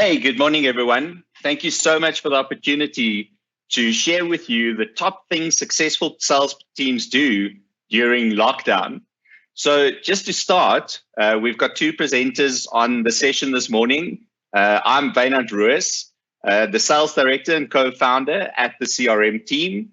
Hey, good morning, everyone. Thank you so much for the opportunity to share with you the top things successful sales teams do during lockdown. So just to start, we've got two presenters on the session this morning. I'm Wynand Ruiz, the sales director and co-founder at the CRM team.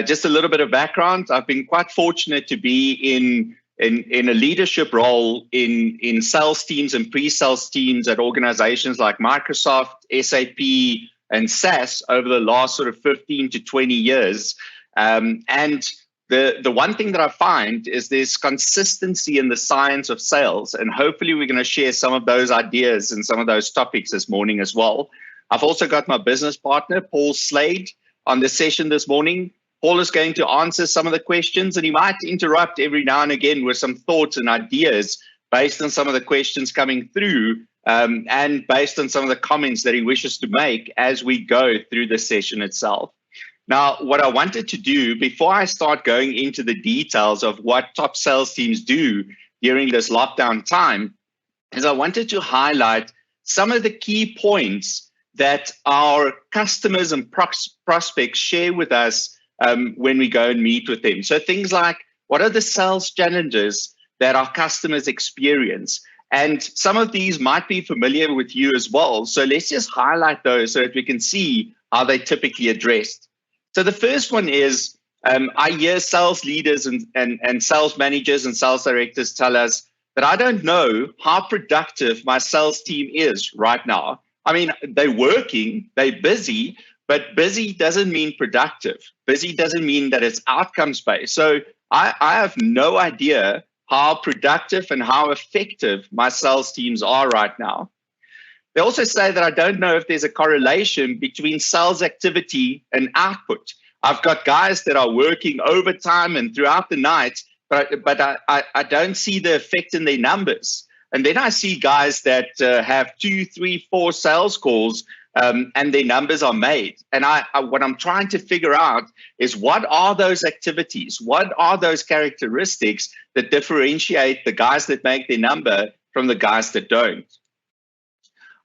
Just a little bit of background. I've been quite fortunate to be in a leadership role in sales teams and pre-sales teams at organizations like Microsoft, SAP, and SaaS over the last sort of 15 to 20 years. And the one thing that I find is there's consistency in the science of sales. And hopefully we're going to share some of those ideas and some of those topics this morning as well. I've also got my business partner, Paul Slade, on the session this morning. Paul is going to answer some of the questions, and he might interrupt every now and again with some thoughts and ideas based on some of the questions coming through and based on some of the comments that he wishes to make as we go through the session itself. Now, what I wanted to do before I start going into the details of what top sales teams do during this lockdown time is I wanted to highlight some of the key points that our customers and prospects share with us when we go and meet with them. So things like, what are the sales challenges that our customers experience? And some of these might be familiar with you as well. So let's just highlight those so that we can see how they're typically addressed. So the first one is, I hear sales leaders and sales managers and sales directors tell us that I don't know how productive my sales team is right now. I mean, they're working, they're busy, but busy doesn't mean productive. Busy doesn't mean that it's outcomes-based. So I have no idea how productive and how effective my sales teams are right now. They also say that I don't know if there's a correlation between sales activity and output. I've got guys that are working overtime and throughout the night, but I don't see the effect in their numbers. And then I see guys that have 2, 3, 4 sales calls and their numbers are made. And what I'm trying to figure out is, what are those activities? What are those characteristics that differentiate the guys that make their number from the guys that don't?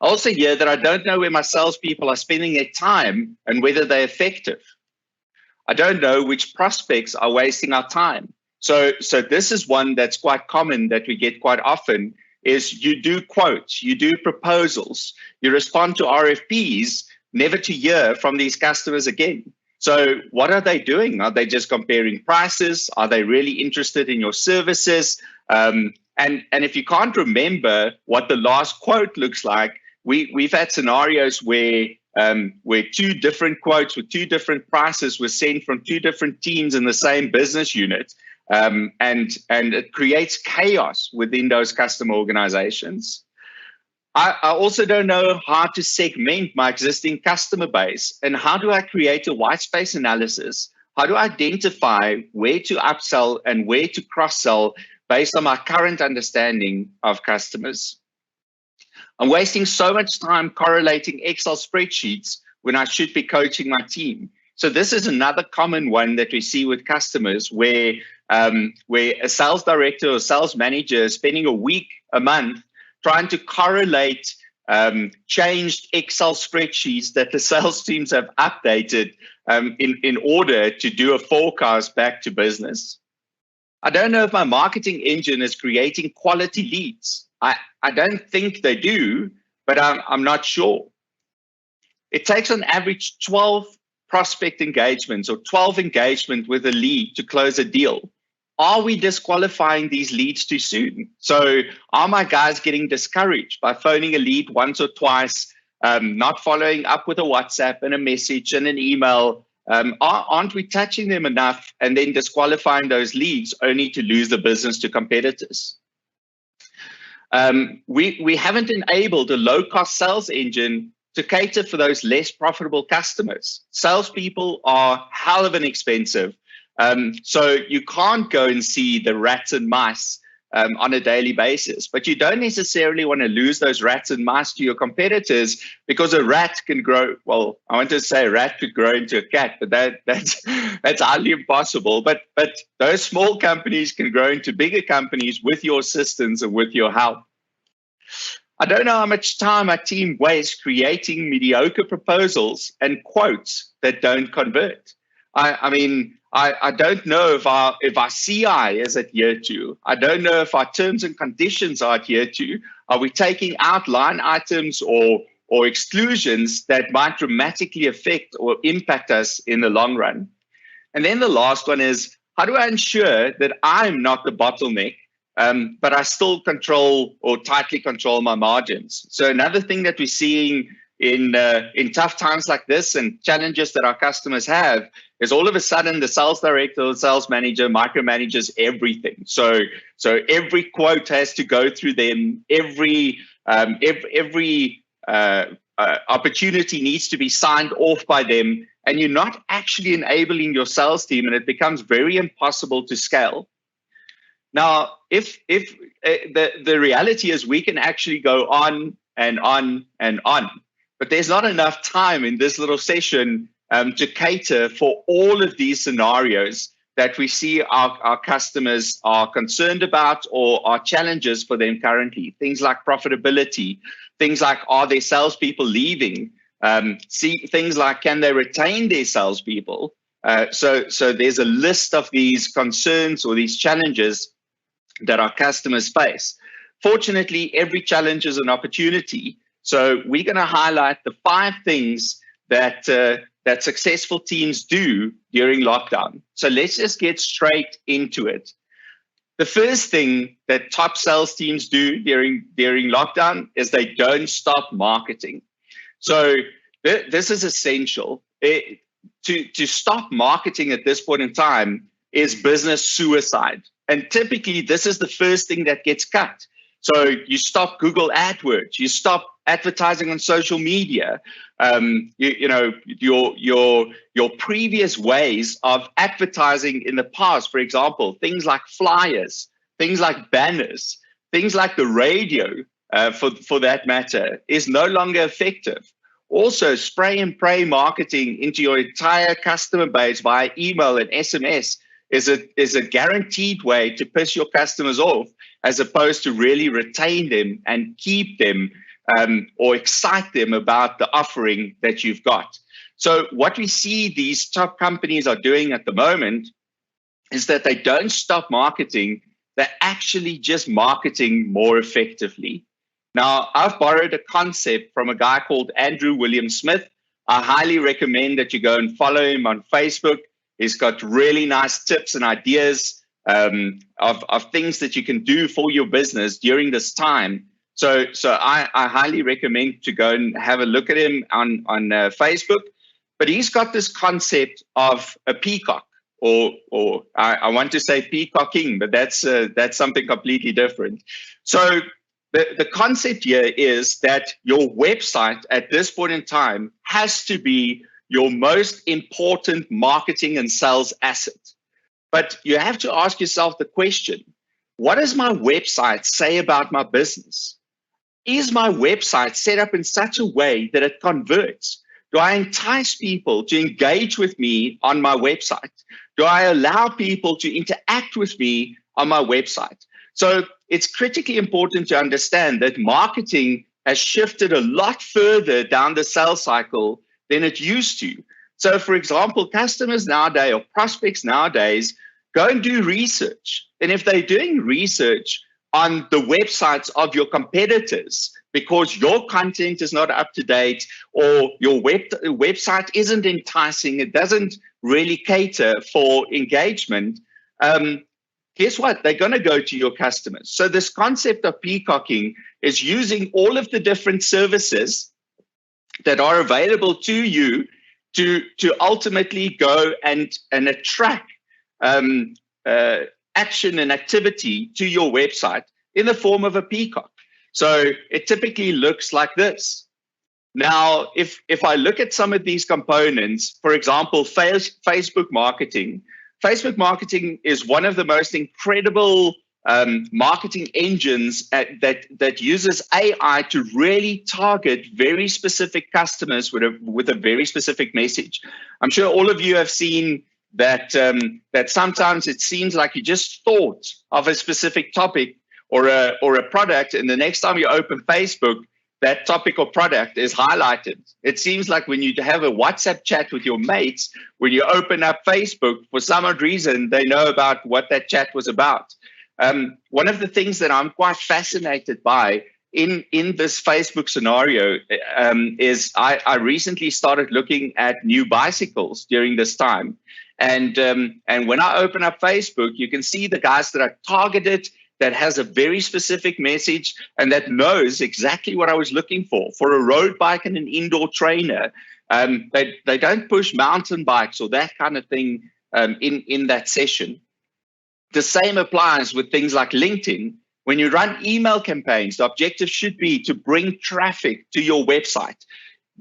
I also hear that I don't know where my salespeople are spending their time and whether they're effective. I don't know which prospects are wasting our time. So this is one that's quite common that we get quite often, is you do quotes, you do proposals, you respond to RFPs, never to hear from these customers again. So what are they doing? Are they just comparing prices? Are they really interested in your services? And if you can't remember what the last quote looks like, we've had scenarios where two different quotes with two different prices were sent from two different teams in the same business unit. And it creates chaos within those customer organizations. I also don't know how to segment my existing customer base, and how do I create a white space analysis? How do I identify where to upsell and where to cross-sell based on my current understanding of customers? I'm wasting so much time correlating Excel spreadsheets when I should be coaching my team. So this is another common one that we see with customers where a sales director or sales manager is spending a week, a month, trying to correlate changed Excel spreadsheets that the sales teams have updated in order to do a forecast back to business. I don't know if my marketing engine is creating quality leads. I don't think they do, but I'm not sure. It takes on average 12 prospect engagements or 12 engagement with a lead to close a deal. Are we disqualifying these leads too soon? So are my guys getting discouraged by phoning a lead once or twice, not following up with a WhatsApp and a message and an email? Aren't we touching them enough and then disqualifying those leads only to lose the business to competitors? We haven't enabled a low-cost sales engine to cater for those less profitable customers. Salespeople are hell of an expensive. So you can't go and see the rats and mice on a daily basis, but you don't necessarily want to lose those rats and mice to your competitors, because a rat can grow. Well, I want to say a rat could grow into a cat, but that's highly impossible. But those small companies can grow into bigger companies with your assistance and with your help. I don't know how much time my team wastes creating mediocre proposals and quotes that don't convert. I mean, I don't know if our CI is adhered to. I don't know if our terms and conditions are adhered to. Are we taking out line items or exclusions that might dramatically affect or impact us in the long run? And then the last one is, how do I ensure that I'm not the bottleneck, but I still control or tightly control my margins? So another thing that we're seeing in tough times like this and challenges that our customers have is all of a sudden the sales director or sales manager micromanages everything. So every quote has to go through them. Every opportunity needs to be signed off by them, and you're not actually enabling your sales team, and it becomes very impossible to scale. Now, if the reality is we can actually go on and on and on, but there's not enough time in this little session to cater for all of these scenarios that we see our customers are concerned about or are challenges for them currently. Things like profitability, things like, are their salespeople leaving? Things like, can they retain their salespeople? So there's a list of these concerns or these challenges that our customers face. Fortunately, every challenge is an opportunity. So we're going to highlight the 5 things that successful teams do during lockdown. So let's just get straight into it. The first thing that top sales teams do during lockdown is they don't stop marketing. So this is essential. To stop marketing at this point in time is business suicide. And typically, this is the first thing that gets cut. So you stop Google AdWords, you stop advertising on social media. Your previous ways of advertising in the past, for example, things like flyers, things like banners, things like the radio, for that matter, is no longer effective. Also, spray and pray marketing into your entire customer base via email and SMS is a guaranteed way to piss your customers off, as opposed to really retain them and keep them or excite them about the offering that you've got. So what we see these top companies are doing at the moment is that they don't stop marketing. They're actually just marketing more effectively. Now, I've borrowed a concept from a guy called Andrew William Smith. I highly recommend that you go and follow him on Facebook. He's got really nice tips and ideas of things that you can do for your business during this time. So I highly recommend to go and have a look at him on Facebook. But he's got this concept of a peacock, or I want to say peacocking, but that's something completely different. So the concept here is that your website at this point in time has to be your most important marketing and sales asset. But you have to ask yourself the question, what does my website say about my business? Is my website set up in such a way that it converts? Do I entice people to engage with me on my website? Do I allow people to interact with me on my website? So it's critically important to understand that marketing has shifted a lot further down the sales cycle than it used to. So, for example, customers nowadays or prospects nowadays go and do research. And if they're doing research on the websites of your competitors because your content is not up to date or your website isn't enticing, it doesn't really cater for engagement, guess what? They're going to go to your customers. So this concept of peacocking is using all of the different services that are available to you to ultimately go and attract action and activity to your website in the form of a peacock. So it typically looks like this. Now, if I look at some of these components, for example, Facebook marketing is one of the most incredible marketing engines that uses AI to really target very specific customers with a very specific message. I'm sure all of you have seen that sometimes it seems like you just thought of a specific topic or a product, and the next time you open Facebook, that topic or product is highlighted. It seems like when you have a WhatsApp chat with your mates, when you open up Facebook, for some odd reason, they know about what that chat was about. One of the things that I'm quite fascinated by in this Facebook scenario is I recently started looking at new bicycles during this time. And when I open up Facebook, you can see the guys that are targeted, that has a very specific message and that knows exactly what I was looking for a road bike and an indoor trainer. They don't push mountain bikes or that kind of thing in that session. The same applies with things like LinkedIn. When you run email campaigns, the objective should be to bring traffic to your website.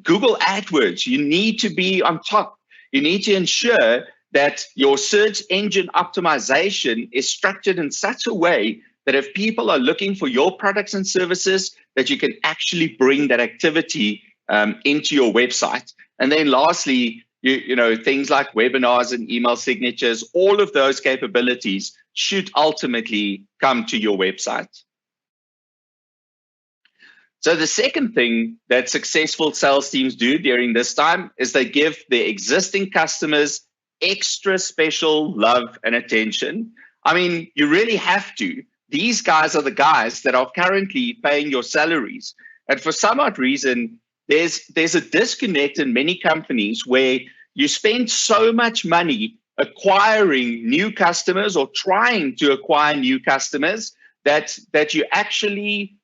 Google AdWords, you need to be on top. You need to ensure that your search engine optimization is structured in such a way that if people are looking for your products and services, that you can actually bring that activity into your website. And then lastly, you know, things like webinars and email signatures, all of those capabilities should ultimately come to your website. So the second thing that successful sales teams do during this time is they give their existing customers extra special love and attention. I mean, you really have to. These guys are the guys that are currently paying your salaries. And for some odd reason, there's a disconnect in many companies where you spend so much money acquiring new customers or trying to acquire new customers that you actually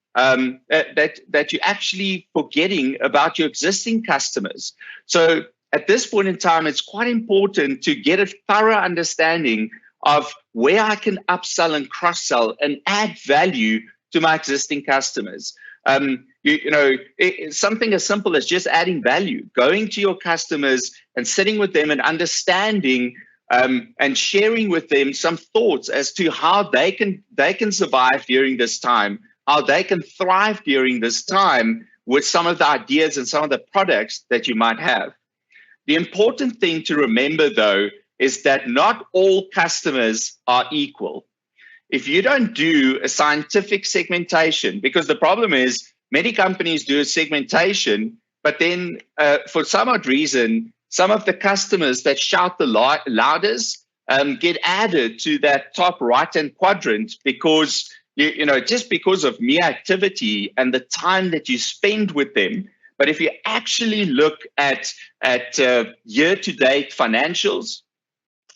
forgetting about your existing customers. So at this point in time, it's quite important to get a thorough understanding of where I can upsell and cross-sell and add value to my existing customers. Something as simple as just adding value, going to your customers and sitting with them and understanding and sharing with them some thoughts as to how they can survive during this time, how they can thrive during this time with some of the ideas and some of the products that you might have. The important thing to remember, though, is that not all customers are equal. If you don't do a scientific segmentation, because the problem is many companies do a segmentation, but then for some odd reason, some of the customers that shout the loudest get added to that top right-hand quadrant because, just because of mere activity and the time that you spend with them. But if you actually look at year-to-date financials,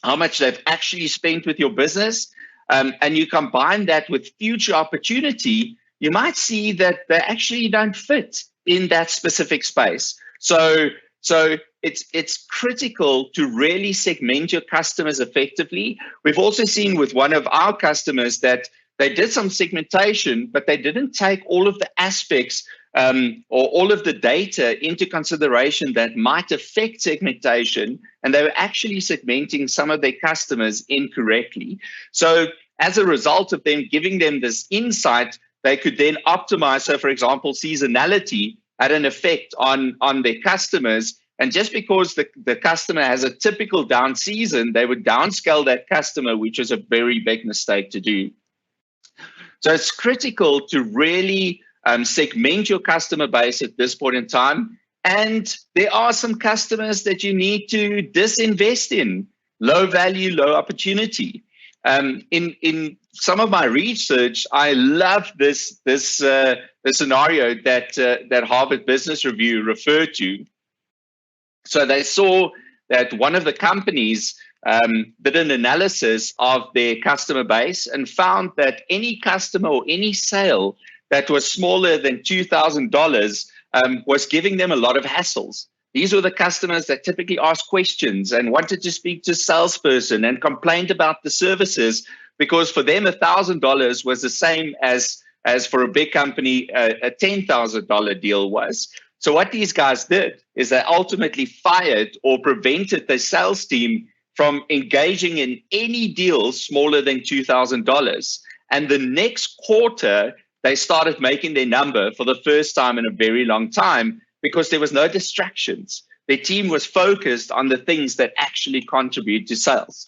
how much they've actually spent with your business, and you combine that with future opportunity, you might see that they actually don't fit in that specific space. So it's critical to really segment your customers effectively. We've also seen with one of our customers that they did some segmentation, but they didn't take all of the aspects or all of the data into consideration that might affect segmentation, and they were actually segmenting some of their customers incorrectly. So as a result of them giving them this insight, they could then optimize. So for example, seasonality had an effect on their customers. And just because the customer has a typical down season, they would downscale that customer, which is a very big mistake to do. So it's critical to really segment your customer base at this point in time. And there are some customers that you need to disinvest in, low value, low opportunity. In some of my research, I love this scenario that Harvard Business Review referred to. So they saw that one of the companies did an analysis of their customer base and found that any customer or any sale that was smaller than $2,000 was giving them a lot of hassles. These were the customers that typically asked questions and wanted to speak to a salesperson and complained about the services, because for them $1,000 was the same as for a big company a $10,000 deal was. So what these guys did is they ultimately fired or prevented the sales team from engaging in any deals smaller than $2,000. And the next quarter, they started making their number for the first time in a very long time, because there was no distractions. Their team was focused on the things that actually contribute to sales.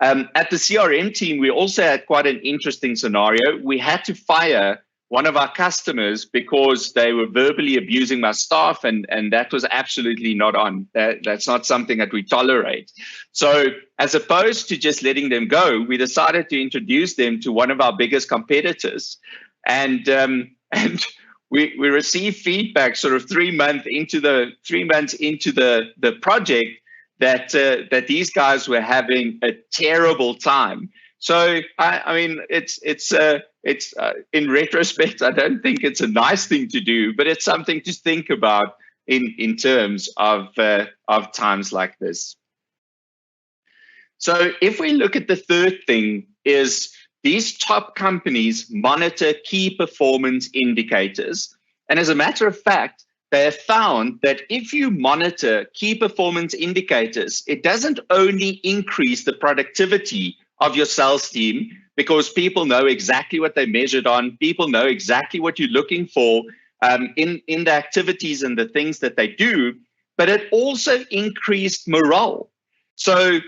At the CRM team, we also had quite an interesting scenario. We had to fire one of our customers because they were verbally abusing my staff, and that was absolutely not on. That's not something that we tolerate. So as opposed to just letting them go, we decided to introduce them to one of our biggest competitors. And we received feedback sort of 3 months into the project that these guys were having a terrible time. So I mean, it's in retrospect, I don't think it's a nice thing to do, but it's something to think about in terms of times like this. So if we look at the third thing, is these top companies monitor key performance indicators. And as a matter of fact, they have found that if you monitor key performance indicators, it doesn't only increase the productivity of your sales team, because people know exactly what they measured on, people know exactly what you're looking for in the activities and the things that they do, but it also increased morale. So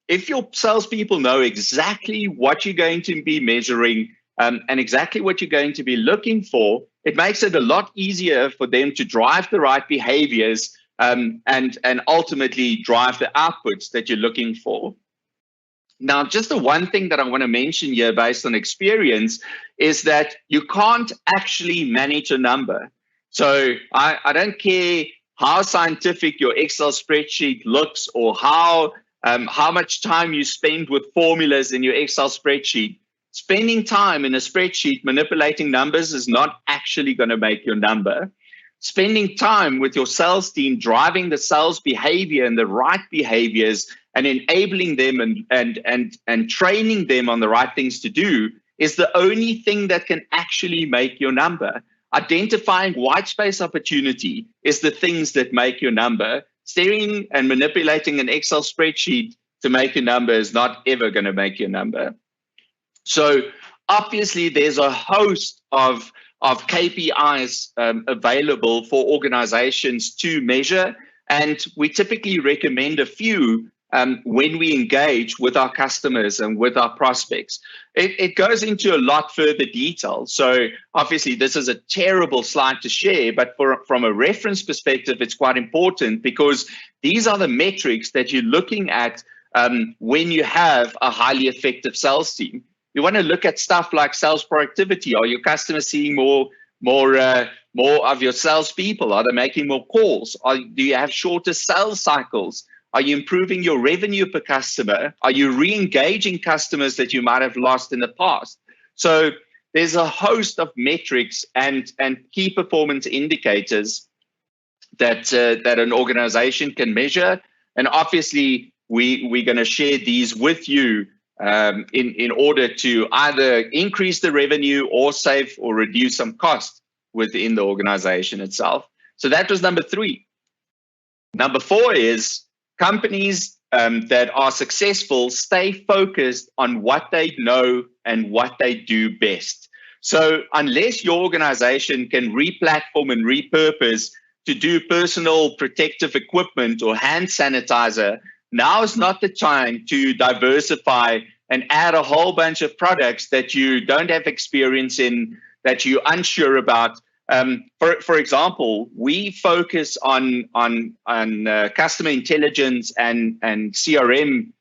if your salespeople know exactly what you're going to be measuring and exactly what you're going to be looking for, it makes it a lot easier for them to drive the right behaviors and ultimately drive the outputs that you're looking for. Now, just the one thing that I want to mention here based on experience is that you can't actually manage a number. So I don't care how scientific your Excel spreadsheet looks or how much time you spend with formulas in your Excel spreadsheet. Spending time in a spreadsheet manipulating numbers is not actually going to make your number. Spending time with your sales team, driving the sales behavior and the right behaviors and enabling them and training them on the right things to do is the only thing that can actually make your number. Identifying white space opportunity is the things that make your number. Staring and manipulating an Excel spreadsheet to make a number is not ever going to make your number. So obviously there's a host of KPIs available for organizations to measure, and we typically recommend a few when we engage with our customers and with our prospects. It goes into a lot further detail. So obviously this is a terrible slide to share, but from a reference perspective, it's quite important because these are the metrics that you're looking at when you have a highly effective sales team. You want to look at stuff like sales productivity. Are your customers seeing more of your salespeople? Are they making more calls? Do you have shorter sales cycles? Are you improving your revenue per customer? Are you re-engaging customers that you might have lost in the past? So there's a host of metrics and key performance indicators that an organization can measure. And obviously, we're going to share these with you in order to either increase the revenue or save or reduce some cost within the organization itself. So that was number 3. Number 4 is companies that are successful stay focused on what they know and what they do best. So unless your organization can re-platform and repurpose to do personal protective equipment or hand sanitizer, now is not the time to diversify and add a whole bunch of products that you don't have experience in, that you're unsure about. For example, we focus on customer intelligence and CRM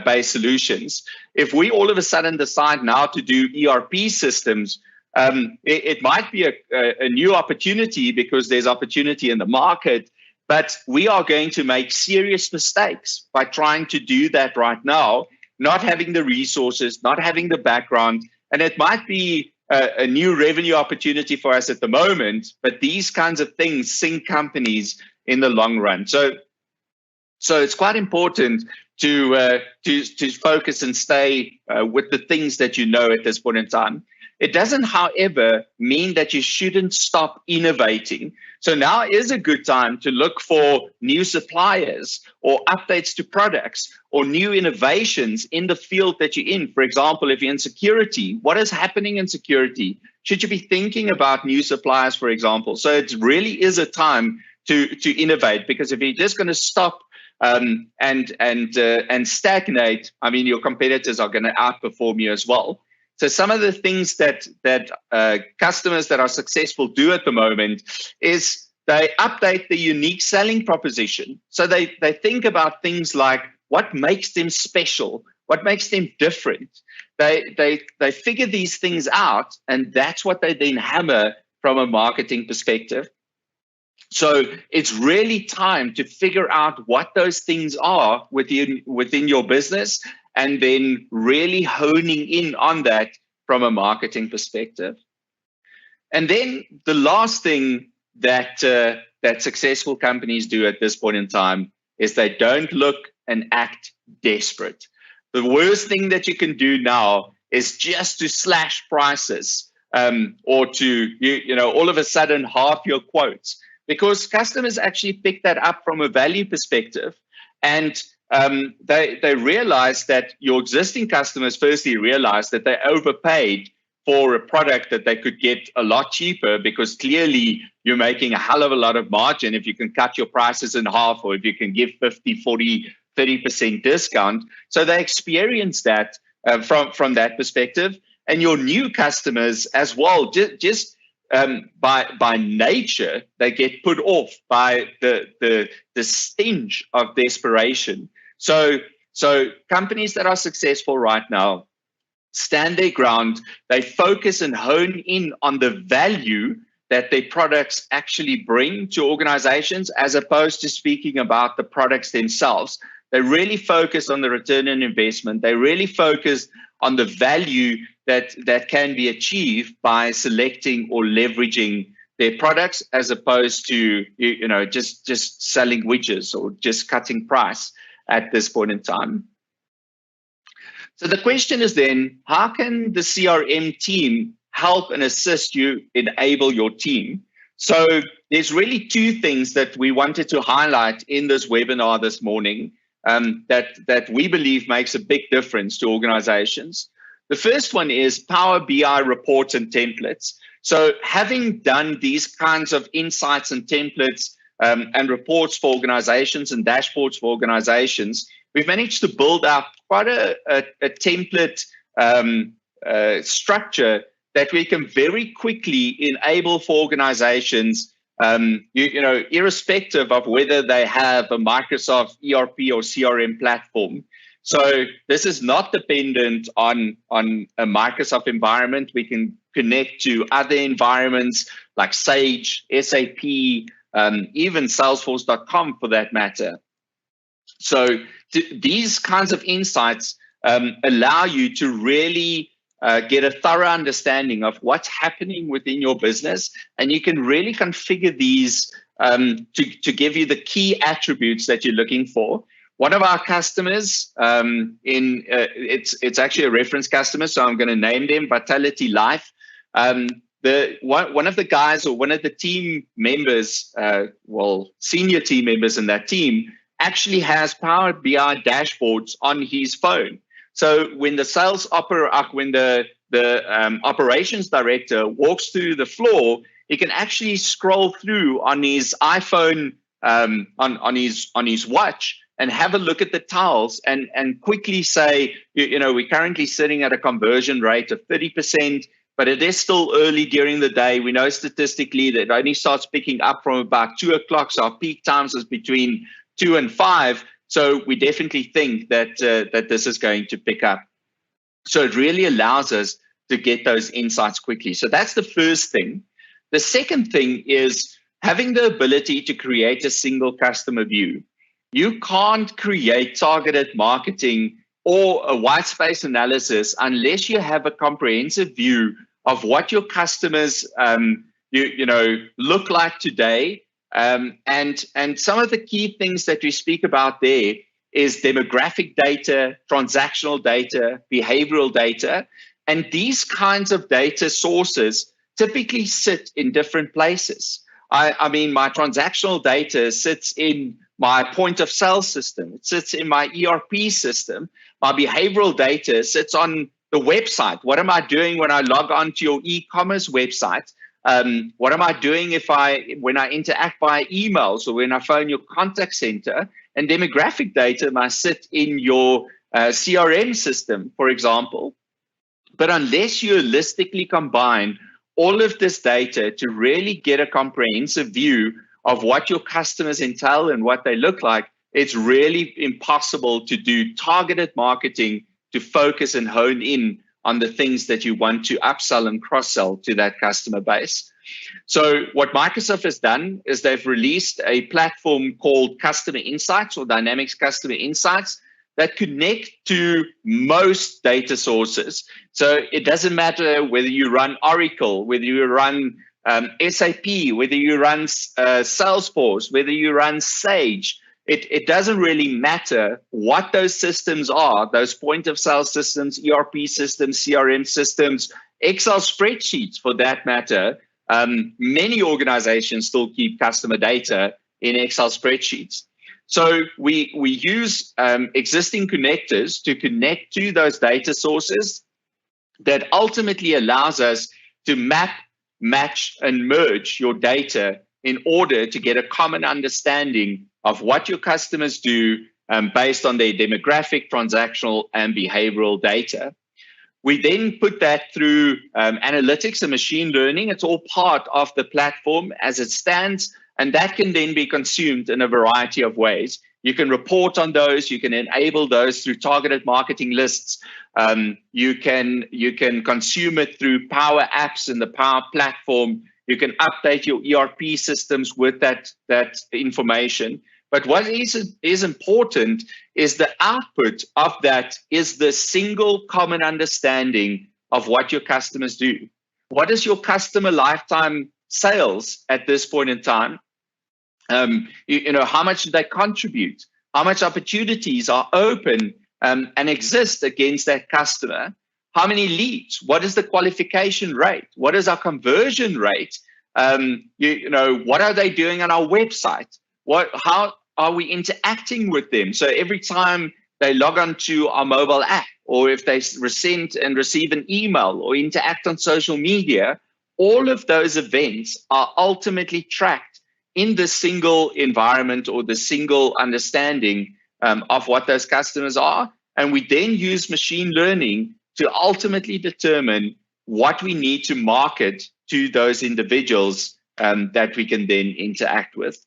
based solutions. If we all of a sudden decide now to do ERP systems, it might be a new opportunity because there's opportunity in the market, but we are going to make serious mistakes by trying to do that right now, not having the resources, not having the background, and it might be a new revenue opportunity for us at the moment, but these kinds of things sink companies in the long run. So it's quite important to focus and stay with the things that you know at this point in time. It doesn't, however, mean that you shouldn't stop innovating. So now is a good time to look for new suppliers or updates to products or new innovations in the field that you're in. For example, if you're in security, what is happening in security? Should you be thinking about new suppliers, for example? So it really is a time to innovate, because if you're just going to stop and stagnate, I mean, your competitors are going to outperform you as well. So some of the things that customers that are successful do at the moment is they update the unique selling proposition. So they think about things like what makes them special, what makes them different. They figure these things out, and that's what they then hammer from a marketing perspective. So it's really time to figure out what those things are within your business, and then really honing in on that from a marketing perspective. And then the last thing that successful companies do at this point in time is they don't look and act desperate. The worst thing that you can do now is just to slash prices, or to all of a sudden half your quotes, because customers actually pick that up from a value perspective, and they realize that your existing customers firstly realize that they overpaid for a product that they could get a lot cheaper, because clearly you're making a hell of a lot of margin if you can cut your prices in half, or if you can give 50, 40, 30% discount. So they experience that from that perspective. And your new customers as well, just by nature, they get put off by the stench of desperation. So companies that are successful right now stand their ground. They focus and hone in on the value that their products actually bring to organizations, as opposed to speaking about the products themselves. They really focus on the return on investment. They really focus on the value that can be achieved by selecting or leveraging their products, as opposed to just selling widgets or just cutting price at this point in time. So the question is then, how can the CRM team help and assist you enable your team? So there's really two things that we wanted to highlight in this webinar this morning, that we believe makes a big difference to organizations. The first one is Power BI reports and templates. So having done these kinds of insights and templates and reports for organizations and dashboards for organizations, we've managed to build up quite a template structure that we can very quickly enable for organizations, irrespective of whether they have a Microsoft ERP or CRM platform. So this is not dependent on a Microsoft environment. We can connect to other environments like Sage, SAP, even Salesforce.com for that matter. So these kinds of insights allow you to really get a thorough understanding of what's happening within your business, and you can really configure these to give you the key attributes that you're looking for. One of our customers, it's actually a reference customer, so I'm going to name them, Vitality Life. One of the guys, or one of the team members, senior team members in that team, actually has Power BI dashboards on his phone. So when the operations director walks through the floor, he can actually scroll through on his iPhone, on his watch, and have a look at the tiles and quickly say, we're currently sitting at a conversion rate of 30%, but it is still early during the day. We know statistically that it only starts picking up from about 2 o'clock. So our peak times is between 2 and 5. So we definitely think that this is going to pick up. So it really allows us to get those insights quickly. So that's the first thing. The second thing is having the ability to create a single customer view. You can't create targeted marketing or a white space analysis unless you have a comprehensive view of what your customers look like today. And some of the key things that we speak about there is demographic data, transactional data, behavioral data. And these kinds of data sources typically sit in different places. I mean, my transactional data sits in my point of sale system. It sits in my ERP system. My behavioral data sits on the website. What am I doing when I log on to your e-commerce website? What am I doing when I interact via emails or when I phone your contact center? And demographic data might sit in your CRM system, for example. But unless you holistically combine all of this data to really get a comprehensive view of what your customers entail and what they look like, it's really impossible to do targeted marketing to focus and hone in on the things that you want to upsell and cross-sell to that customer base. So what Microsoft has done is they've released a platform called Customer Insights or Dynamics Customer Insights that connect to most data sources. So it doesn't matter whether you run Oracle, whether you run SAP, whether you run Salesforce, whether you run Sage. It doesn't really matter what those systems are, those point of sale systems, ERP systems, CRM systems, Excel spreadsheets for that matter. Many organizations still keep customer data in Excel spreadsheets. So we use existing connectors to connect to those data sources that ultimately allows us to map, match, and merge your data in order to get a common understanding of what your customers do based on their demographic, transactional, and behavioral data. We then put that through analytics and machine learning. It's all part of the platform as it stands, and that can then be consumed in a variety of ways. You can report on those. You can enable those through targeted marketing lists. You can consume it through Power Apps in the Power Platform. You can update your ERP systems with that information. But what is important is the output of that is the single common understanding of what your customers do. What is your customer lifetime sales at this point in time? How much do they contribute? How much opportunities are open and exist against that customer? How many leads? What is the qualification rate? What is our conversion rate? What are they doing on our website? How are we interacting with them? So every time they log on to our mobile app, or if they send and receive an email or interact on social media, all of those events are ultimately tracked in the single environment or the single understanding of what those customers are. And we then use machine learning to ultimately determine what we need to market to those individuals that we can then interact with.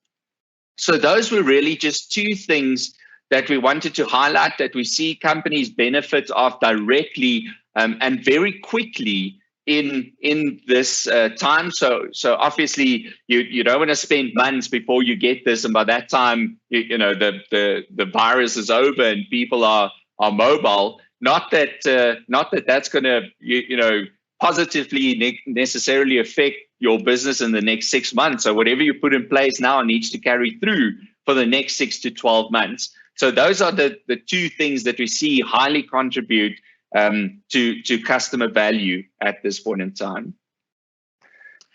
So those were really just two things that we wanted to highlight that we see companies benefit of directly and very quickly in this time. So obviously you don't want to spend months before you get this, and by that time the virus is over and people are mobile. Not that that's going to positively necessarily affect your business in the next 6 months. So whatever you put in place now needs to carry through for the next 6 to 12 months. So those are the two things that we see highly contribute to customer value at this point in time.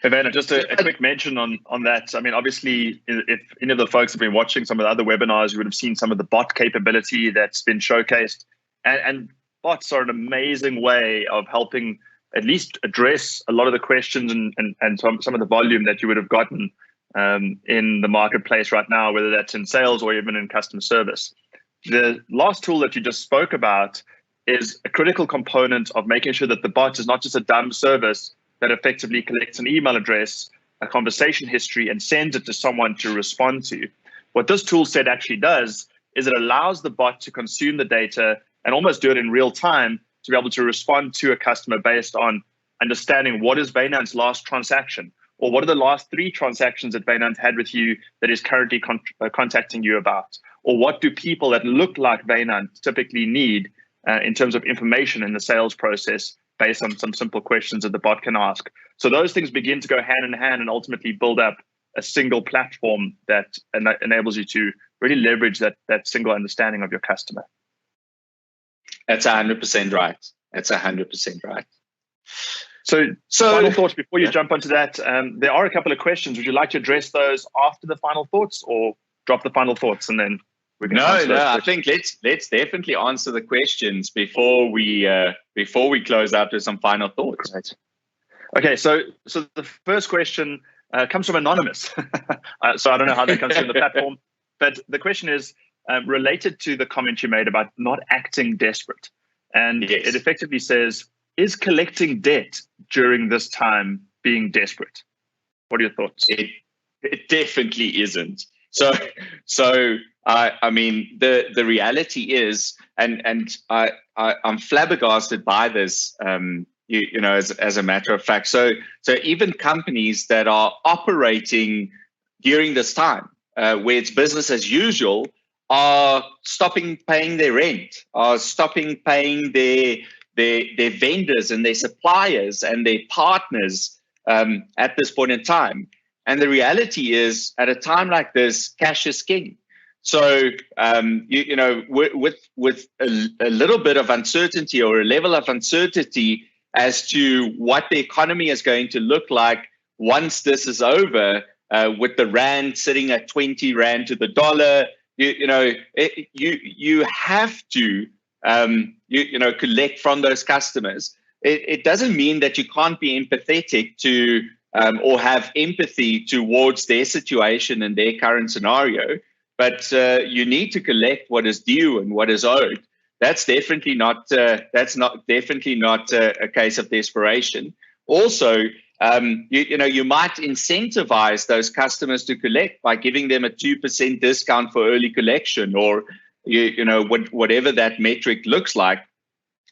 Hey, Werner, just a quick mention on that. I mean, obviously, if any of the folks have been watching some of the other webinars, you would have seen some of the bot capability that's been showcased. And bots are an amazing way of helping at least address a lot of the questions and some of the volume that you would have gotten in the marketplace right now, whether that's in sales or even in customer service. The last tool that you just spoke about is a critical component of making sure that the bot is not just a dumb service that effectively collects an email address, a conversation history, and sends it to someone to respond to. What this tool set actually does is it allows the bot to consume the data and almost do it in real time to be able to respond to a customer based on understanding what is Vaynant's last transaction, or what are the last 3 transactions that Vaynant had with you that is currently contacting you about, or what do people that look like Vaynant typically need in terms of information in the sales process based on some simple questions that the bot can ask. So those things begin to go hand in hand and ultimately build up a single platform that enables you to really leverage that single understanding of your customer. That's 100% right. That's 100% right. So final thoughts before you jump onto that. There are a couple of questions. Would you like to address those after the final thoughts, or drop the final thoughts and then we can answer those I think let's definitely answer the questions before we close out with some final thoughts. Right. Okay, so the first question comes from anonymous. So I don't know how that comes through the platform, but the question is related to the comment you made about not acting desperate. And Yes. It effectively says, is collecting debt during this time being desperate? What are your thoughts? It definitely isn't. So I mean, the reality is, and I'm flabbergasted by this. You know, as a matter of fact. So even companies that are operating during this time, where it's business as usual, are stopping paying their rent, are stopping paying their vendors and their suppliers and their partners at this point in time. And the reality is, at a time like this, cash is king. So, you know, with a little bit of uncertainty or a level of uncertainty as to what the economy is going to look like once this is over, with the rand sitting at 20 rand to the dollar, you have to, collect from those customers. It doesn't mean that you can't be empathetic to or have empathy towards their situation and their current scenario, but you need to collect what is due and what is owed. That's definitely not a case of desperation. Also, you might incentivize those customers to collect by giving them a 2% discount for early collection, or whatever that metric looks like,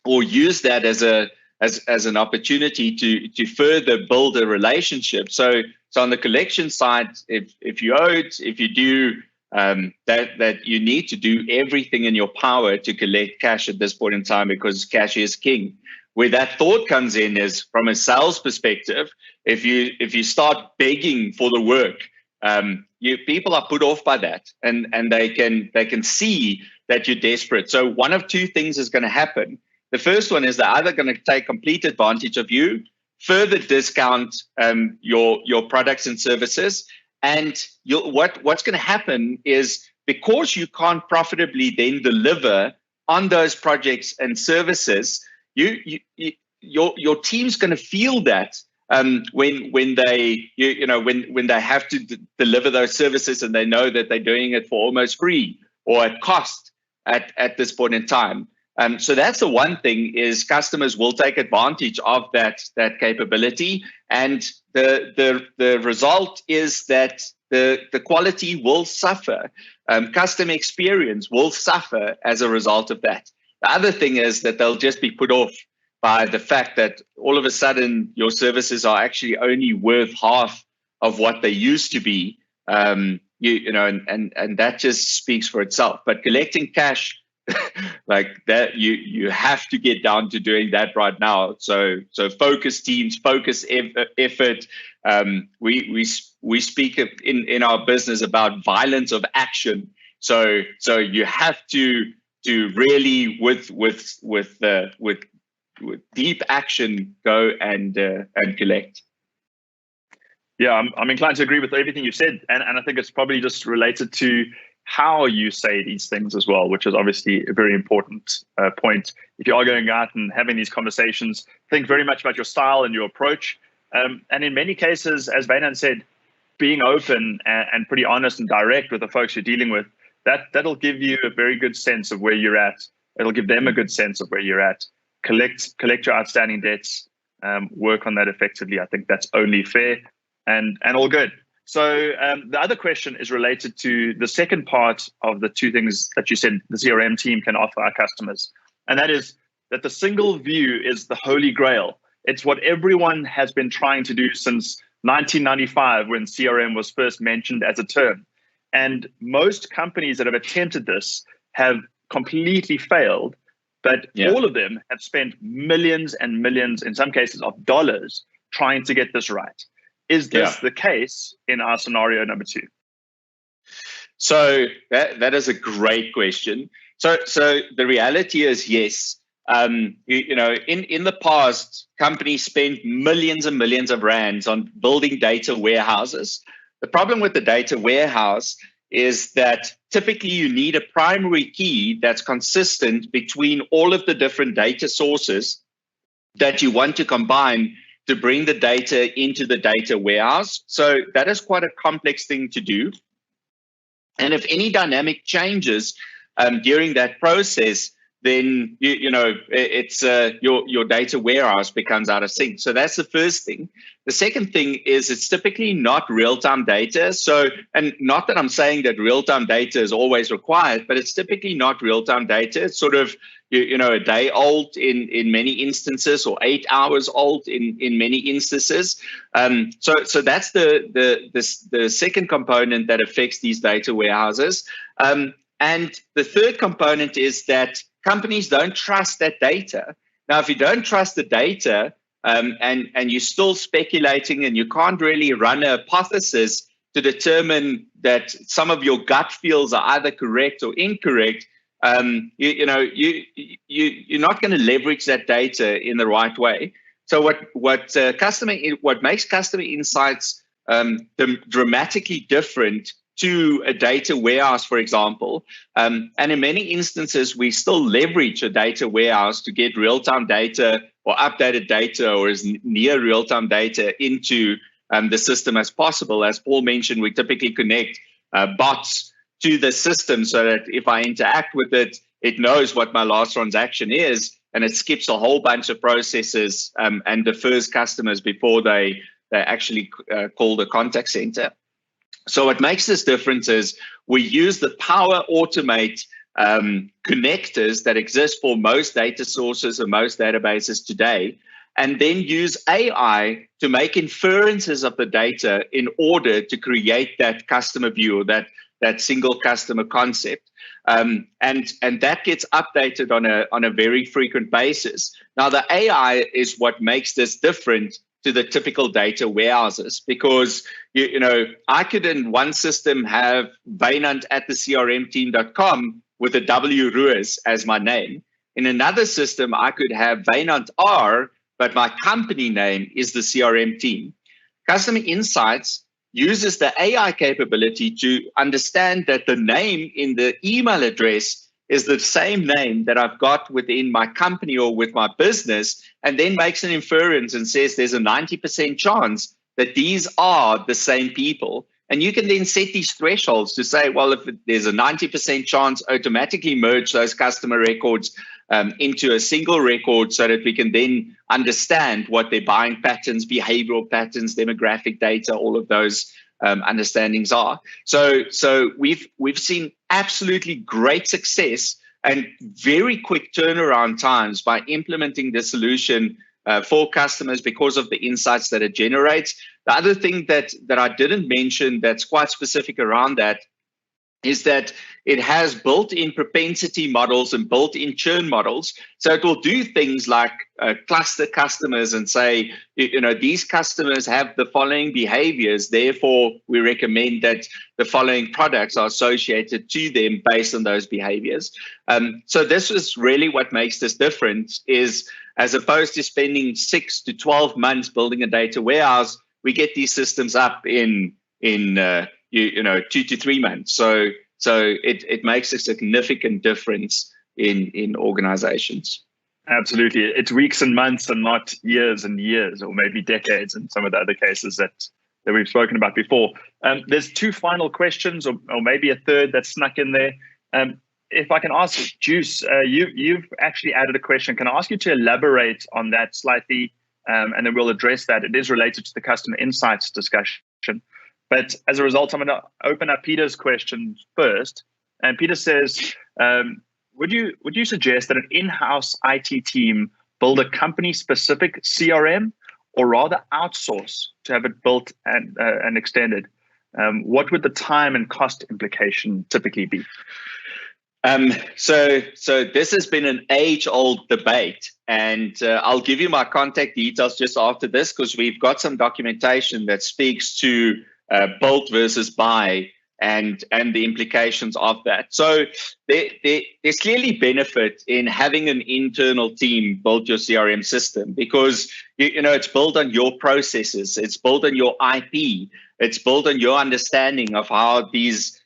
or use that as an opportunity to further build a relationship. So on the collection side, if you do, that you need to do everything in your power to collect cash at this point in time, because cash is king. Where that thought comes in is from a sales perspective. If you start begging for the work, people are put off by that, and they can see that you're desperate. So one of two things is going to happen. The first one is they're either going to take complete advantage of you, further discount your products and services, and what's going to happen is, because you can't profitably then deliver on those projects and services, your team's going to feel that when they have to deliver those services, and they know that they're doing it for almost free or at cost at this point in time. So that's the one thing, is customers will take advantage of that capability, and the result is that the quality will suffer. Customer experience will suffer as a result of that. The other thing is that they'll just be put off by the fact that all of a sudden your services are actually only worth half of what they used to be. And that just speaks for itself. But collecting cash like that, you have to get down to doing that right now. So focus teams, focus effort. We speak in our business about violence of action. So you have to really with deep action go and collect. Yeah, I'm inclined to agree with everything you said, and I think it's probably just related to how you say these things as well, which is obviously a very important point. If you are going out and having these conversations, think very much about your style and your approach. And in many cases, as Wynand said, being open and pretty honest and direct with the folks you're dealing with, that'll give you a very good sense of where you're at. It'll give them a good sense of where you're at. Collect your outstanding debts, work on that effectively. I think that's only fair and all good. So the other question is related to the second part of the two things that you said the CRM team can offer our customers. And that is that the single view is the holy grail. It's what everyone has been trying to do since 1995, when CRM was first mentioned as a term. And most companies that have attempted this have completely failed, but all of them have spent millions and millions, in some cases of dollars, trying to get this right. Is this the case in our scenario number two? So that is a great question. So the reality is, yes. In the past, companies spent millions and millions of rands on building data warehouses. The problem with the data warehouse is that typically you need a primary key that's consistent between all of the different data sources that you want to combine to bring the data into the data warehouse. So that is quite a complex thing to do. And if any dynamic changes during that process, then it's your data warehouse becomes out of sync. So that's the first thing. The second thing is it's typically not real-time data. So, and not that I'm saying that real-time data is always required, but it's typically not real-time data. It's sort of a day old in many instances, or 8 hours old in many instances. So that's the second component that affects these data warehouses. And the third component is that companies don't trust that data. Now, if you don't trust the data and you're still speculating and you can't really run a hypothesis to determine that some of your gut feels are either correct or incorrect, you're not going to leverage that data in the right way. So what makes customer insights dramatically different to a data warehouse, for example, and in many instances, we still leverage a data warehouse to get real-time data or updated data or as near real-time data into the system as possible. As Paul mentioned, we typically connect bots to the system so that if I interact with it, it knows what my last transaction is, and it skips a whole bunch of processes and defers customers before they actually call the contact center. So what makes this difference is we use the Power Automate connectors that exist for most data sources and most databases today, and then use AI to make inferences of the data in order to create that customer view, or that single customer concept. And that gets updated on a very frequent basis. Now, the AI is what makes this different to the typical data warehouses, because I could in one system have Wynand@thecrmteam.com with a W Ruiz as my name. In another system, I could have Wynand R, but my company name is the CRM team. Customer Insights uses the AI capability to understand that the name in the email address is the same name that I've got within my company or with my business, and then makes an inference and says there's a 90% chance that these are the same people. And you can then set these thresholds to say, well, if there's a 90% chance, automatically merge those customer records into a single record so that we can then understand what their buying patterns, behavioral patterns, demographic data, all of those understandings are. So we've seen absolutely great success and very quick turnaround times by implementing the solution for customers because of the insights that it generates. The other thing that I didn't mention that's quite specific around that is that it has built-in propensity models and built-in churn models. So it will do things like cluster customers and say, these customers have the following behaviors, therefore we recommend that the following products are associated to them based on those behaviors. So this is really what makes this different, is as opposed to spending 6 to 12 months building a data warehouse, we get these systems up in 2 to 3 months. So it makes a significant difference in organizations. Absolutely. It's weeks and months and not years and years, or maybe decades in some of the other cases that we've spoken about before. There's 2 final questions, or maybe a third that's snuck in there. If I can ask Juice, you've actually added a question. Can I ask you to elaborate on that slightly, and then we'll address that. It is related to the customer insights discussion. But as a result, I'm going to open up Peter's question first. And Peter says, would you suggest that an in-house IT team build a company-specific CRM, or rather outsource to have it built and extended? What would the time and cost implication typically be? So this has been an age-old debate, and I'll give you my contact details just after this, because we've got some documentation that speaks to build versus buy and the implications of that. So there's clearly benefit in having an internal team build your CRM system, because it's built on your processes, it's built on your IP, it's built on your understanding of how these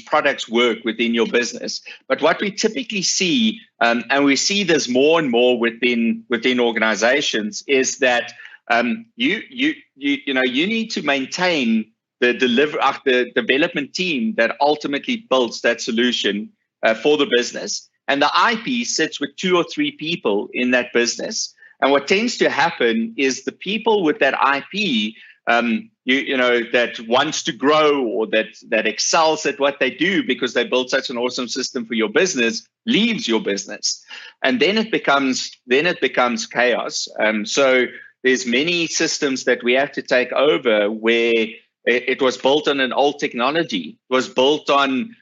products work within your business. But what we typically see, and we see this more and more within organizations, is that you need to maintain the development team that ultimately builds that solution for the business. And the IP sits with 2 or 3 people in that business. And what tends to happen is the people with that IP, that wants to grow or that excels at what they do because they built such an awesome system for your business, leaves your business, and then it becomes chaos. So there's many systems that we have to take over where it was built on an old technology. It was built on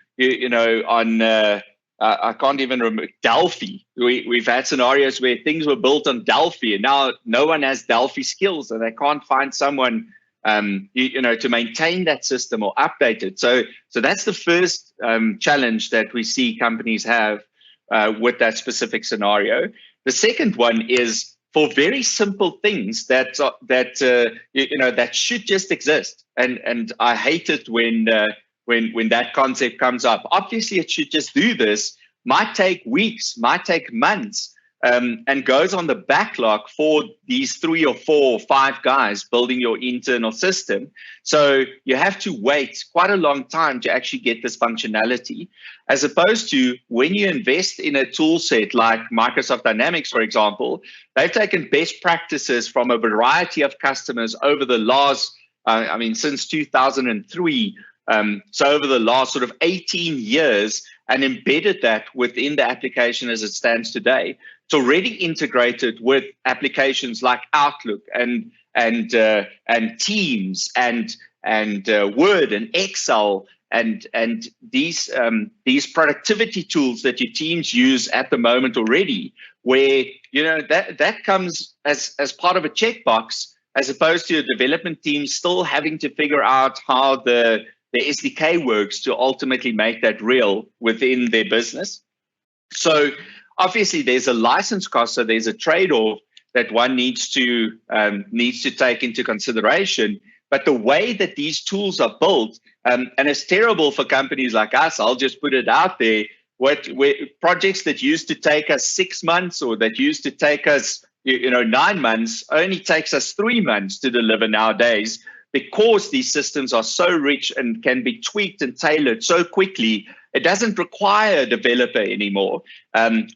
I can't even remember, Delphi. We've had scenarios where things were built on Delphi, and now no one has Delphi skills, and they can't find someone to maintain that system or update it. So that's the first challenge that we see companies have with that specific scenario. The second one is for very simple things that should just exist, and I hate it when that concept comes up. Obviously, it should just do this. Might take weeks, might take months, and goes on the backlog for these 3 or 4 or 5 guys building your internal system. So you have to wait quite a long time to actually get this functionality, as opposed to when you invest in a tool set like Microsoft Dynamics, for example. They've taken best practices from a variety of customers over the last, since 2003. So over the last sort of 18 years, and embedded that within the application as it stands today. It's already integrated with applications like Outlook and Teams and Word and Excel and these productivity tools that your teams use at the moment already, where that comes as part of a checkbox, as opposed to a development team still having to figure out how the SDK works to ultimately make that real within their business. So obviously there's a license cost, so there's a trade-off that one needs to take into consideration. But the way that these tools are built, and it's terrible for companies like us, I'll just put it out there, projects that used to take us 6 months or that used to take us 9 months only takes us 3 months to deliver nowadays, because these systems are so rich and can be tweaked and tailored so quickly. It doesn't require a developer anymore.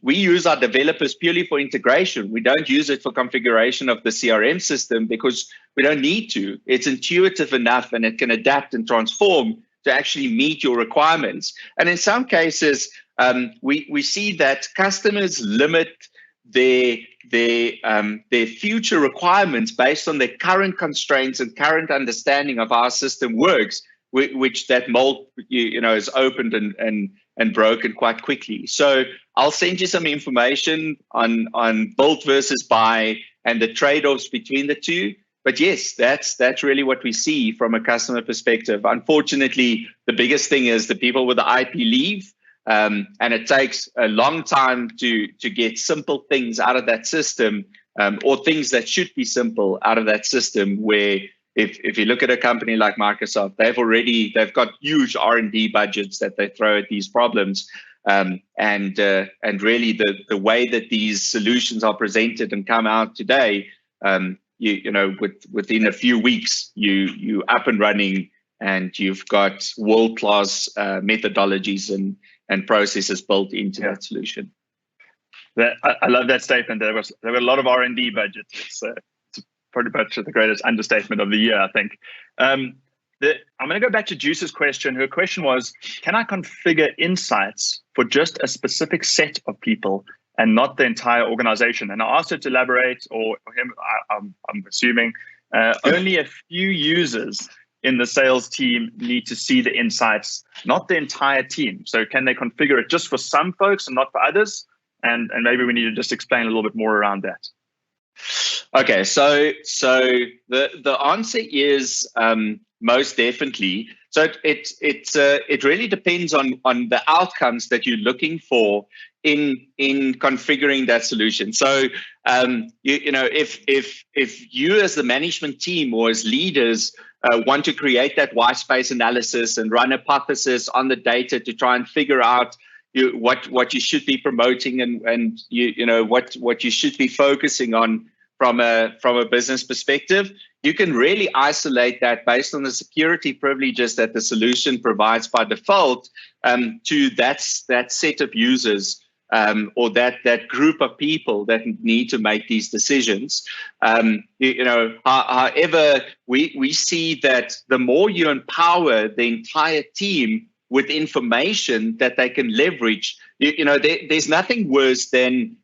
We use our developers purely for integration. We don't use it for configuration of the CRM system because we don't need to. It's intuitive enough and it can adapt and transform to actually meet your requirements. And in some cases, we see that customers limit their future requirements based on their current constraints and current understanding of how our system works, which that mold is opened and broken quite quickly. So I'll send you some information on build versus buy and the trade-offs between the two. But yes, that's really what we see from a customer perspective. Unfortunately, the biggest thing is the people with the IP leave. And it takes a long time to get simple things out of that system, or things that should be simple out of that system, where if you look at a company like Microsoft, they've got huge R&D budgets that they throw at these problems. And really the way that these solutions are presented and come out today, within a few weeks, you up and running, and you've got world-class methodologies and processes built into that solution. I love that statement. There were a lot of R&D budgets. It's pretty much the greatest understatement of the year, I think. I'm going to go back to Juice's question. Her question was, can I configure insights for just a specific set of people and not the entire organization? And I asked her to elaborate, or him, I'm assuming, only a few users in the sales team need to see the insights, not the entire team. So can they configure it just for some folks and not for others? And maybe we need to just explain a little bit more around that. Okay, so the answer is most definitely. So it really depends on the outcomes that you're looking for in configuring that solution. So if you as the management team or as leaders want to create that white space analysis and run a hypothesis on the data to try and figure out what you should be promoting and what you should be focusing on from a business perspective, you can really isolate that based on the security privileges that the solution provides by default to that set of users or that group of people that need to make these decisions. However, we see that the more you empower the entire team with information that they can leverage, there's nothing worse than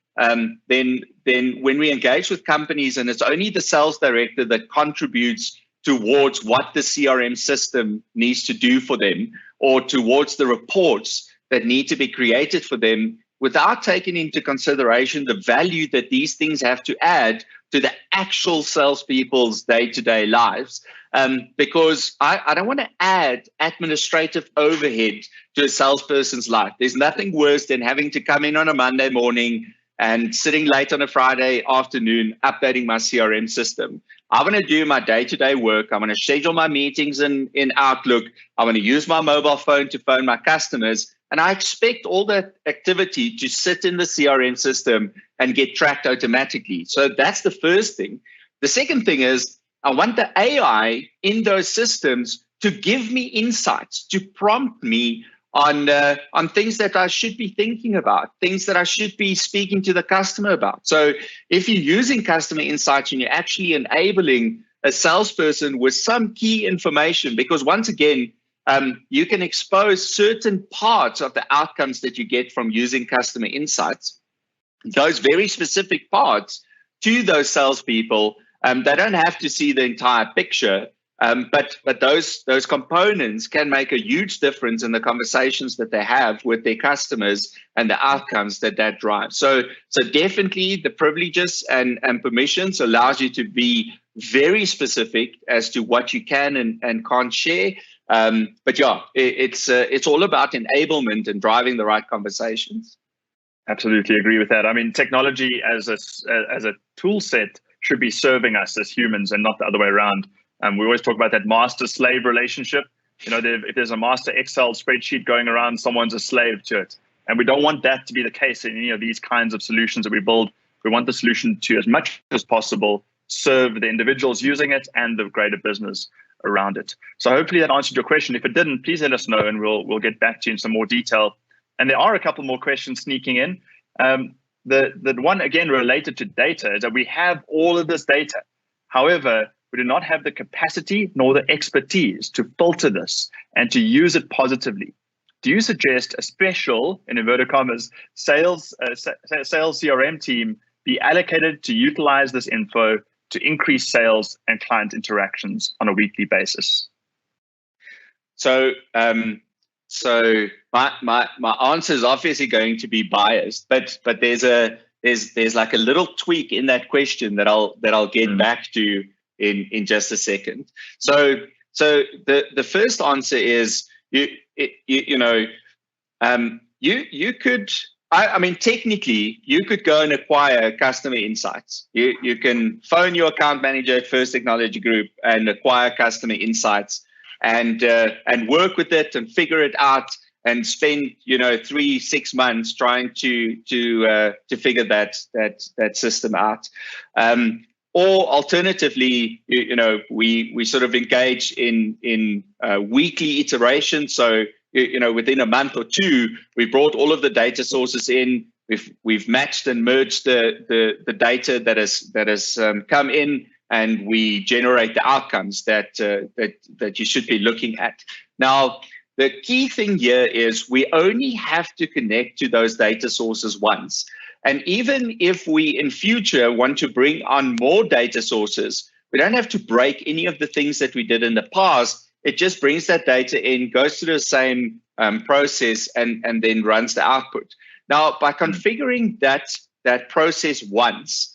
when we engage with companies and it's only the sales director that contributes towards what the CRM system needs to do for them or towards the reports that need to be created for them, without taking into consideration the value that these things have to add to the actual salespeople's day-to-day lives. Because I don't want to add administrative overhead to a salesperson's life. There's nothing worse than having to come in on a Monday morning and sitting late on a Friday afternoon updating my CRM system. I want to do my day-to-day work. I want to schedule my meetings in Outlook. I want to use my mobile phone to phone my customers. And I expect all that activity to sit in the CRM system and get tracked automatically. So that's the first thing. The second thing is I want the AI in those systems to give me insights, to prompt me on things that I should be thinking about, things that I should be speaking to the customer about. So if you're using customer insights and you're actually enabling a salesperson with some key information, because once again, you can expose certain parts of the outcomes that you get from using customer insights, those very specific parts, to those salespeople. They don't have to see the entire picture, but those components can make a huge difference in the conversations that they have with their customers and the outcomes that drives. So definitely the privileges and permissions allows you to be very specific as to what you can and can't share. But yeah, it's all about enablement and driving the right conversations. Absolutely agree with that. I mean, technology as a tool set should be serving us as humans and not the other way around. We always talk about that master-slave relationship. If there's a master Excel spreadsheet going around, someone's a slave to it. And we don't want that to be the case in any of these kinds of solutions that we build. We want the solution to, as much as possible, serve the individuals using it and the greater business around it. So hopefully that answered your question. If it didn't, please let us know and we'll get back to you in some more detail. And there are a couple more questions sneaking in. The one, again, related to data is that we have all of this data. However, we do not have the capacity nor the expertise to filter this and to use it positively. Do you suggest a special, in inverted commas, sales CRM team be allocated to utilize this info to increase sales and client interactions on a weekly basis? So my answer is obviously going to be biased, but there's like a little tweak in that question that I'll get back to in just a second. So the first answer is you could. I mean, technically, you could go and acquire customer insights. You can phone your account manager at First Technology Group and acquire customer insights and work with it and figure it out and spend 3-6 months trying to figure that system out. Or alternatively, we sort of engage in weekly iteration. So within a month or two, we brought all of the data sources in. We've matched and merged the data that has come in, and we generate the outcomes that you should be looking at. Now, the key thing here is we only have to connect to those data sources once. And even if we in future want to bring on more data sources, we don't have to break any of the things that we did in the past. It just brings that data in, goes through the same process, and then runs the output. Now, by configuring that process once,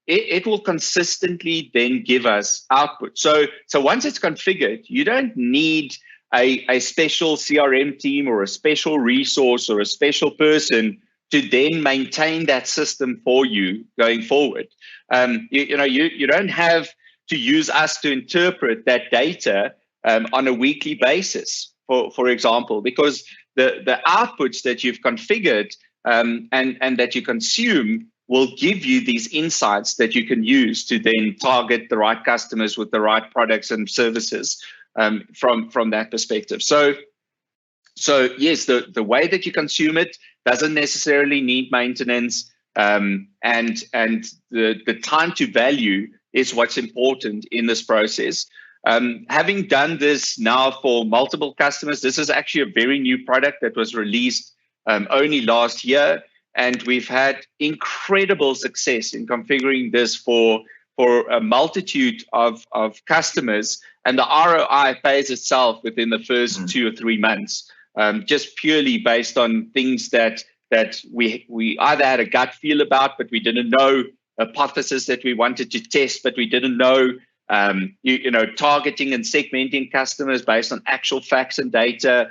it will consistently then give us output. So once it's configured, you don't need a special CRM team or a special resource or a special person to then maintain that system for you going forward. You don't have to use us to interpret that data on a weekly basis, for example, because the outputs that you've configured and that you consume will give you these insights that you can use to then target the right customers with the right products and services from that perspective. So yes, the way that you consume it doesn't necessarily need maintenance, and the time to value is what's important in this process. Having done this now for multiple customers, this is actually a very new product that was released only last year, and we've had incredible success in configuring this for a multitude of customers, and the ROI pays itself within the first 2 or 3 months, just purely based on things that we either had a gut feel about, but we didn't know, hypothesis that we wanted to test, but we didn't know, targeting and segmenting customers based on actual facts and data,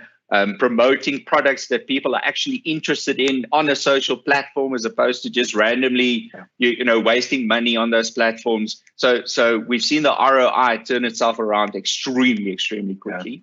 promoting products that people are actually interested in on a social platform as opposed to just randomly, wasting money on those platforms. So we've seen the ROI turn itself around extremely quickly. Yeah.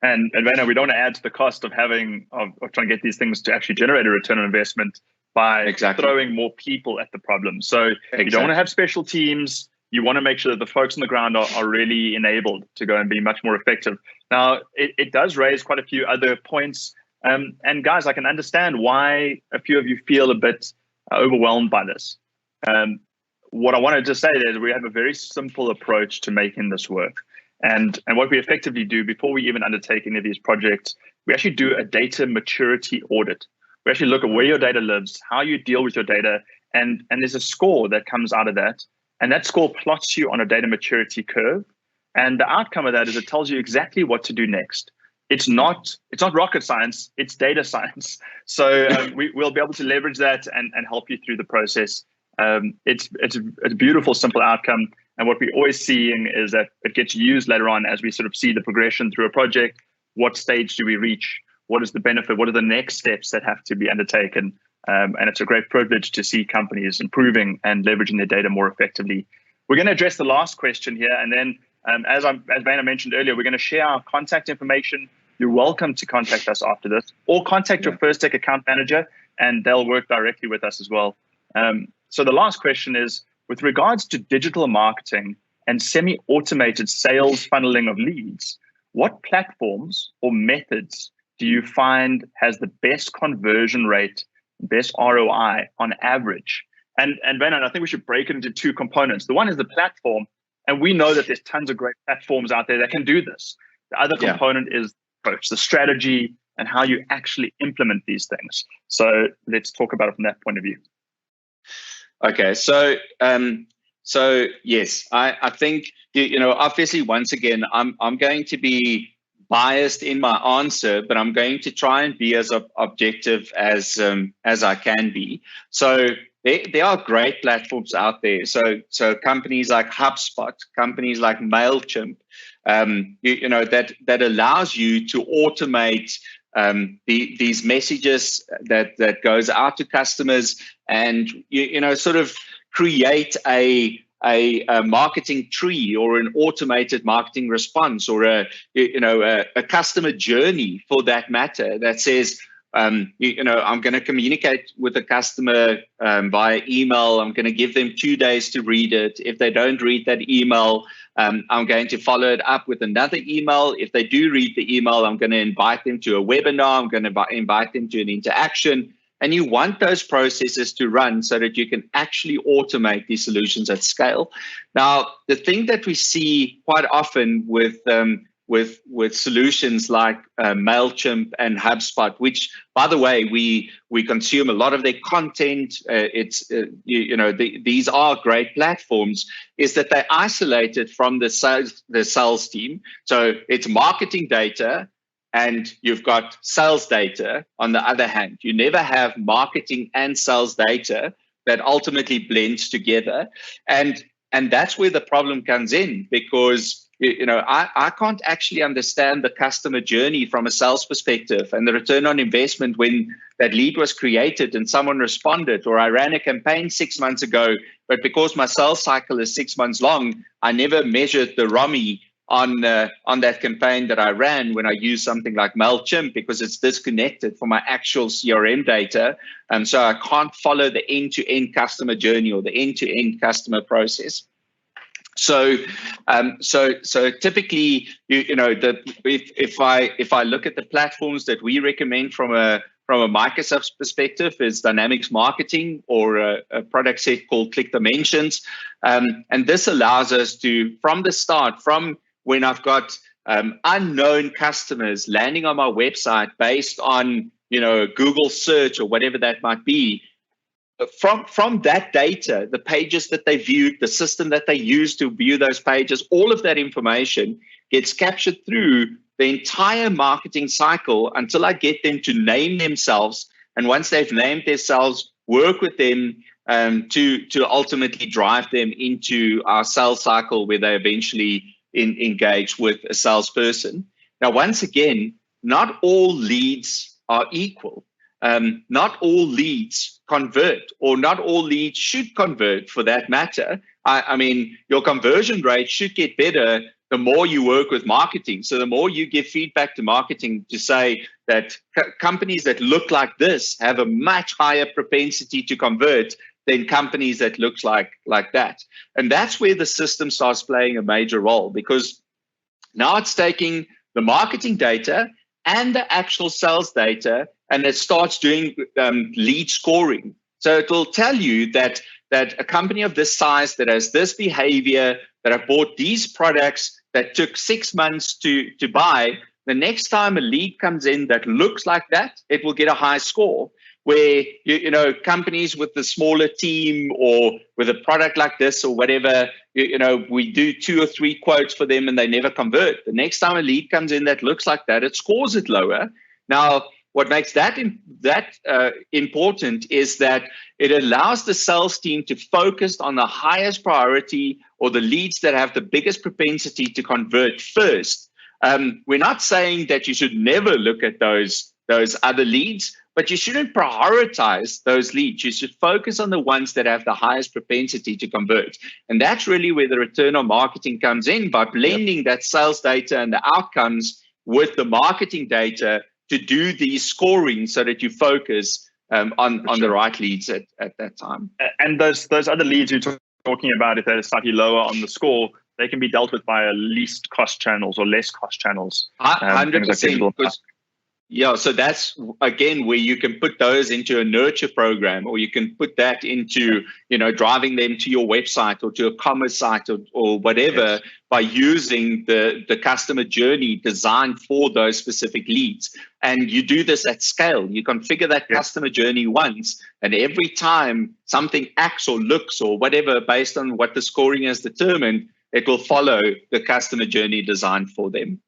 And Werner, we don't want to add to the cost of trying to get these things to actually generate a return on investment by throwing more people at the problem. So you don't want to have special teams. You want to make sure that the folks on the ground are really enabled to go and be much more effective. Now, it does raise quite a few other points. And guys, I can understand why a few of you feel a bit overwhelmed by this. What I wanted to say is we have a very simple approach to making this work. And what we effectively do before we even undertake any of these projects, we actually do a data maturity audit. We actually look at where your data lives, how you deal with your data, and there's a score that comes out of that. And that score plots you on a data maturity curve. And the outcome of that is it tells you exactly what to do next. It's not rocket science, it's data science. So we'll be able to leverage that and help you through the process. It's a beautiful, simple outcome. And what we're always seeing is that it gets used later on as we sort of see the progression through a project. What stage do we reach? What is the benefit? What are the next steps that have to be undertaken? And it's a great privilege to see companies improving and leveraging their data more effectively. We're going to address the last question here. And then, as Werner mentioned earlier, we're going to share our contact information. You're welcome to contact us after this, or contact your First Tech account manager, and they'll work directly with us as well. So the last question is, with regards to digital marketing and semi-automated sales funneling of leads, what platforms or methods do you find has the best conversion rate, best ROI on average? And Werner, I think we should break it into 2 components. The one is the platform, and we know that there's tons of great platforms out there that can do this. The other component is the strategy and how you actually implement these things. So let's talk about it from that point of view. Okay, so yes, I think obviously once again I'm going to be biased in my answer, but I'm going to try and be as objective as I can be. So there are great platforms out there. So companies like HubSpot, companies like MailChimp, that allows you to automate these messages that goes out to customers, and sort of create a marketing tree or an automated marketing response, or a customer journey for that matter, that says, I'm going to communicate with the customer via email. I'm going to give them 2 days to read it. If they don't read that email, I'm going to follow it up with another email. If they do read the email, I'm going to invite them to a webinar. I'm going to invite them to an interaction. And you want those processes to run so that you can actually automate these solutions at scale. Now, the thing that we see quite often with solutions like MailChimp and HubSpot, which, by the way, we consume a lot of their content. These are great platforms. Is that they're isolated from the sales team. So it's marketing data, and you've got sales data on the other hand. You never have marketing and sales data that ultimately blends together, and that's where the problem comes in, because I can't actually understand the customer journey from a sales perspective and the return on investment when that lead was created and someone responded, or I ran a campaign 6 months ago, but because my sales cycle is 6 months long, I never measured the ROMI on that campaign that I ran when I use something like MailChimp, because it's disconnected from my actual CRM data. So I can't follow the end-to-end customer journey or the end-to-end customer process. So typically, if I look at the platforms that we recommend from a Microsoft perspective, is Dynamics Marketing, or a product set called Click Dimensions, and this allows us to, from the start, from when I've got unknown customers landing on my website based on Google search or whatever that might be. From that data, the pages that they viewed, the system that they used to view those pages, all of that information gets captured through the entire marketing cycle until I get them to name themselves. And once they've named themselves, work with them to ultimately drive them into our sales cycle, where they eventually engage with a salesperson. Now, once again, not all leads are equal. Not all leads convert, or not all leads should convert for that matter. I mean, your conversion rate should get better the more you work with marketing. So the more you give feedback to marketing to say that companies that look like this have a much higher propensity to convert than companies that looks like that. And that's where the system starts playing a major role, because now it's taking the marketing data and the actual sales data, and it starts doing lead scoring. So it will tell you that a company of this size, that has this behavior, that have bought these products, that took 6 months to buy, the next time a lead comes in that looks like that, it will get a high score. Where companies with a smaller team, or with a product like this or whatever, we do 2 or 3 quotes for them and they never convert. The next time a lead comes in that looks like that, it scores it lower. Now, what makes that important is that it allows the sales team to focus on the highest priority, or the leads that have the biggest propensity to convert first. We're not saying that you should never look at those other leads, but you shouldn't prioritize those leads. You should focus on the ones that have the highest propensity to convert. And that's really where the return on marketing comes in, by blending that sales data and the outcomes with the marketing data to do these scoring, so that you focus on the right leads at that time. And those other leads you're talking about, if they're slightly lower on the score, they can be dealt with by least cost channels or less cost channels. 100%. Yeah, so that's, again, where you can put those into a nurture program, or you can put that into, driving them to your website or to a commerce site or whatever, yes, by using the customer journey designed for those specific leads. And you do this at scale. You configure that customer journey once, and every time something acts or looks or whatever, based on what the scoring has determined, it will follow the customer journey designed for them.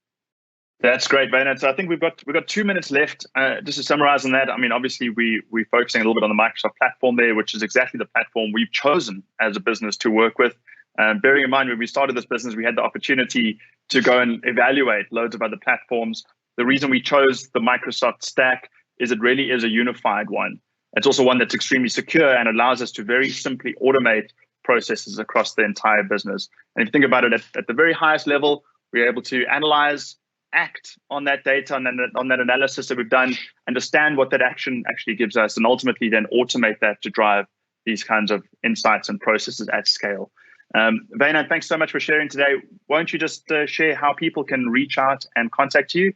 That's great, Bernard. So I think we've got 2 minutes left. Just to summarize on that, I mean, obviously we're focusing a little bit on the Microsoft platform there, which is exactly the platform we've chosen as a business to work with. Bearing in mind, when we started this business, we had the opportunity to go and evaluate loads of other platforms. The reason we chose the Microsoft stack is it really is a unified one. It's also one that's extremely secure and allows us to very simply automate processes across the entire business. And if you think about it at the very highest level, we're able to analyze, act on that data, and then on that analysis that we've done, understand what that action actually gives us, and ultimately then automate that to drive these kinds of insights and processes at scale. Vaina, thanks so much for sharing today. Won't you just share how people can reach out and contact you?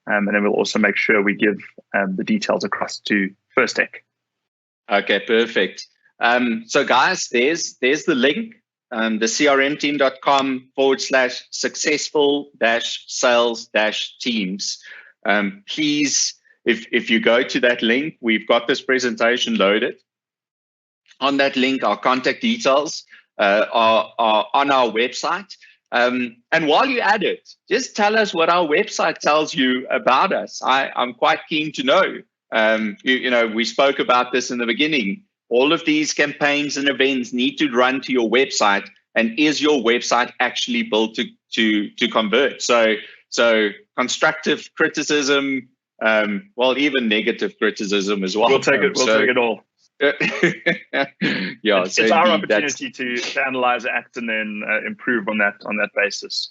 And then we'll also make sure we give the details across to First Tech. Okay, perfect. So guys, there's the link. The crmteam.com/successful-sales-teams. Please, if you go to that link, we've got this presentation loaded. On that link, our contact details are on our website. And while you're at it, just tell us what our website tells you about us. I'm quite keen to know. We spoke about this in the beginning. All of these campaigns and events need to run to your website. And is your website actually built to convert. So constructive criticism, even negative criticism as well. We'll take it. We'll take it all. Yeah, it's our opportunity to analyze, act, and then improve on that basis.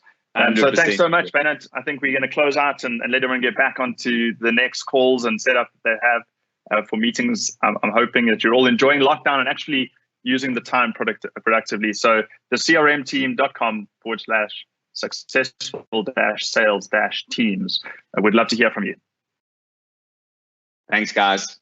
So thanks so much, Bennett. I think we're going to close out and let everyone get back onto the next calls and setup that they have for meetings. I'm hoping that you're all enjoying lockdown and actually using the time productively. So the crmteam.com/successful-sales-teams. I would love to hear from you. Thanks, guys.